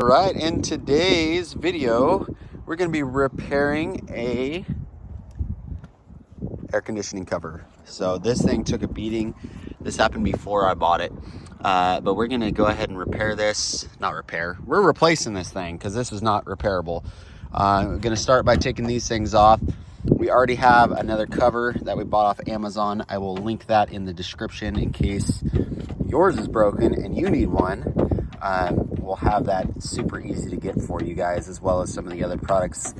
All right, in today's video, we're going to be repairing a air conditioning cover. So this thing took a beating. This happened before I bought it, but we're going to go ahead and repair this. Not repair. We're replacing this thing because this is not repairable. I'm going to start by taking these things off. We already have another cover that we bought off Amazon. I will link that in the description in case yours is broken and you need one. We'll have that super easy to get for you guys, as well as some of the other products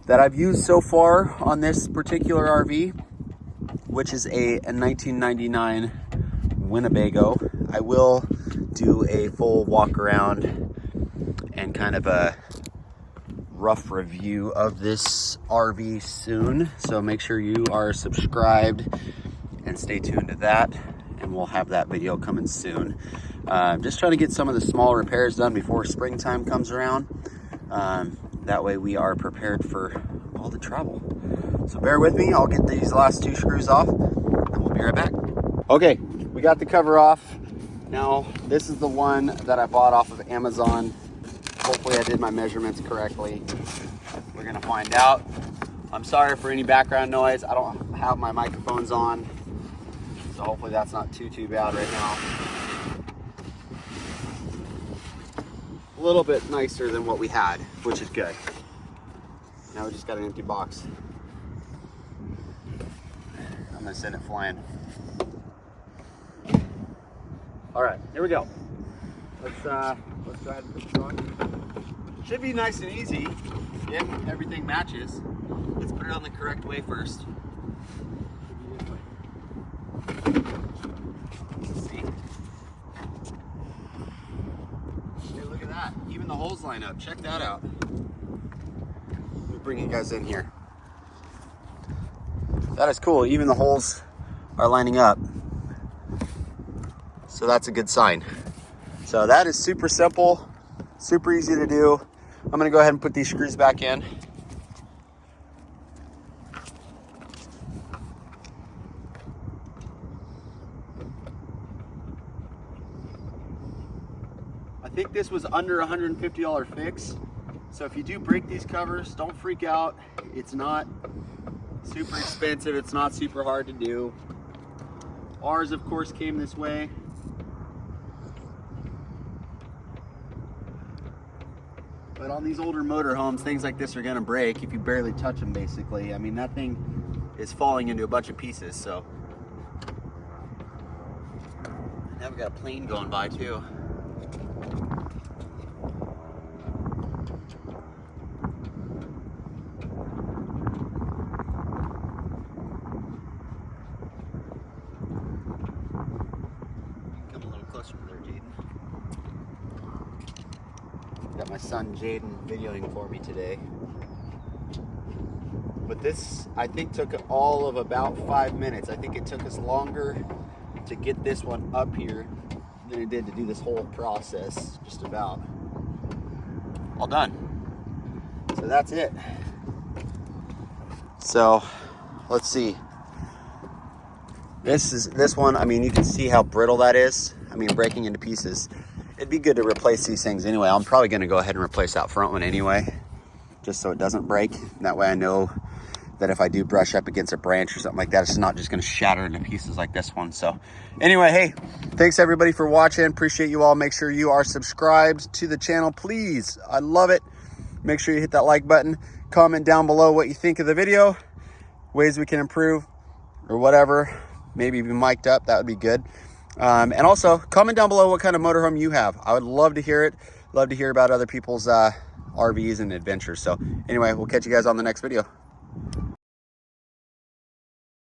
that I've used so far on this particular RV, which is a 1999 Winnebago. I will do a full walk around and kind of a rough review of this RV soon, so make sure you are subscribed and stay tuned to that, and we'll have that video coming soon. Just trying to get some of the small repairs done before springtime comes around. That way we are prepared for all the travel. So bear with me, I'll get these last two screws off and we'll be right back. Okay, we got the cover off. Now, this is the one that I bought off of Amazon. Hopefully I did my measurements correctly. We're gonna find out. I'm sorry for any background noise. I don't have my microphones on, so hopefully that's not too bad right now. A little bit nicer than what we had, which is good. Now we just got an empty box. I'm gonna send it flying. All right, here we go. Let's try to put this on. Should be nice and easy if everything matches. Let's put it on the correct way first. Let's see. Hey, look at that. Even the holes line up. Check that out. Let me bring you guys in here. That is cool. Even the holes are lining up. So that's a good sign. So that is super simple, super easy to do. I'm gonna go ahead and put these screws back in. I think this was under $150 fix. So if you do break these covers, don't freak out. It's not super expensive. It's not super hard to do. Ours, of course, came this way. But on these older motorhomes, things like this are gonna break if you barely touch them, basically. I mean, that thing is falling into a bunch of pieces, so. Now we got a plane going by too. Come a little closer there, Jaden. Got my son Jaden videoing for me today. But this, I think, took all of about 5 minutes. I think it took us longer to get this one up here than it did to do this whole process, just about. All done. So that's it. So let's see. This one, I mean, you can see how brittle that is. I mean, breaking into pieces. It'd be good to replace these things anyway. I'm probably gonna go ahead and replace that front one anyway, just so it doesn't break. That way I know that if I do brush up against a branch or something like that, it's not just gonna shatter into pieces like this one. So anyway, hey, thanks everybody for watching. Appreciate you all. Make sure you are subscribed to the channel, please. I love it. Make sure you hit that like button. Comment down below what you think of the video, ways we can improve or whatever. Maybe be mic'd up, that would be good. And also comment down below what kind of motorhome you have. I would love to hear it. Love to hear about other people's RVs and adventures. So anyway, we'll catch you guys on the next video.